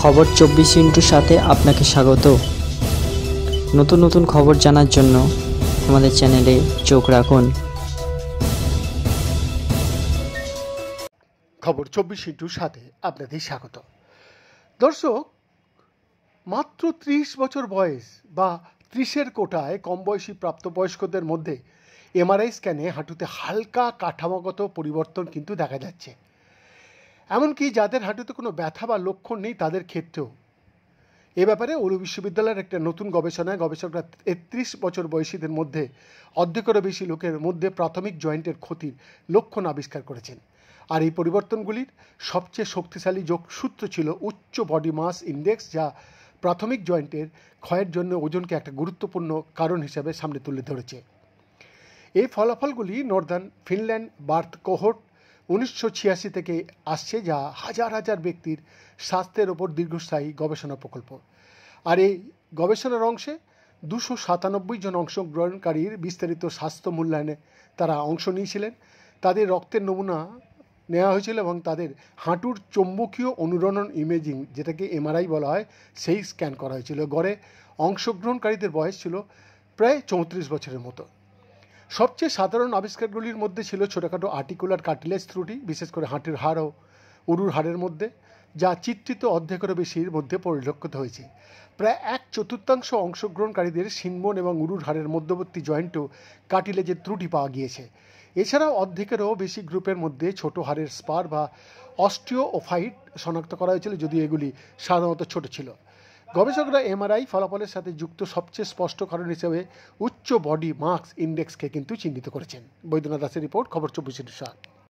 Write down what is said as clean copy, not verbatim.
খবর 24 সাথে আপনাকে স্বাগত। নতুন নতুন খবর জানার জন্য আমাদের চ্যানেলে চোখ রাখুন। খবর 24/7 আপনাদের স্বাগত। দর্শক, মাত্র 30 বছর বয়স বা 30-এর কোটায় কম বয়সী প্রাপ্তবয়স্কদের মধ্যে এমআরআই স্ক্যানে হাঁটুতে হালকা কাঠামোগত পরিবর্তন কিন্তু দেখা যাচ্ছে। এমনকি যাদের হাঁটুতে কোনো ব্যথা বা লক্ষণ নেই তাদের ক্ষেত্রেও। এ ব্যাপারে ওলু বিশ্ববিদ্যালয়ের একটা নতুন গবেষণায় গবেষকরা 33 বছর বয়সীদের মধ্যে অর্ধেকেরও বেশি লোকের মধ্যে প্রাথমিক জয়েন্টের ক্ষতির লক্ষণ আবিষ্কার করেছেন। আর এই পরিবর্তনগুলির সবচেয়ে শক্তিশালী যোগসূত্র ছিল উচ্চ বডি মাস ইন্ডেক্স, যা প্রাথমিক জয়েন্টের ক্ষয়ের জন্য ওজনকে একটা গুরুত্বপূর্ণ কারণ হিসেবে সামনে তুলে ধরেছে। এই ফলাফলগুলি নর্দার্ন ফিনল্যান্ড বার্থ কোহর্ট 1986 থেকে আসছে, যা হাজার হাজার ব্যক্তির স্বাস্থ্যের ওপর দীর্ঘস্থায়ী গবেষণা প্রকল্প। আর এই গবেষণার অংশে 297 জন অংশগ্রহণকারীর বিস্তারিত স্বাস্থ্য মূল্যায়নে তারা অংশ নিয়েছিলেন। তাদের রক্তের নমুনা নেওয়া হয়েছিল এবং তাদের হাঁটুর চৌম্বকীয় অনুরণন ইমেজিং, যেটাকে এমআরআই বলা হয়, সেই স্ক্যান করা হয়েছিল। গড়ে অংশগ্রহণকারীদের বয়স ছিল প্রায় 34 বছরের মতো। সবচেয়ে সাধারণ আবিষ্কারগুলির মধ্যে ছিল ছোটোখাটো আর্টিকুলার কার্টিলেজ ত্রুটি, বিশেষ করে হাঁটুর হাড় ও উরুর হাড়ের মধ্যে, যা চিত্রিত অর্ধেকেরও বেশির মধ্যে পরিলক্ষিত হয়েছে। প্রায় 1/4 অংশগ্রহণকারীদের শিনবোন এবং উরুর হাড়ের মধ্যবর্তী জয়েন্টেও কার্টিলেজের ত্রুটি পাওয়া গিয়েছে। এছাড়াও অর্ধেকেরও বেশি গ্রুপের মধ্যে ছোট হাড়ের স্পার বা অস্টিওফাইট শনাক্ত করা হয়েছিল, যদিও এগুলি সাধারণত ছোট ছিল। গবেষকরা এমআরআই ফলাফলের সাথে যুক্ত সবচেয়ে স্পষ্ট কারণ হিসেবে উচ্চ বডি মাস ইন্ডেক্সকে কিন্তু চিহ্নিত করেছেন। বৈদ্যনাথ দাসের রিপোর্ট, খবর 24/7।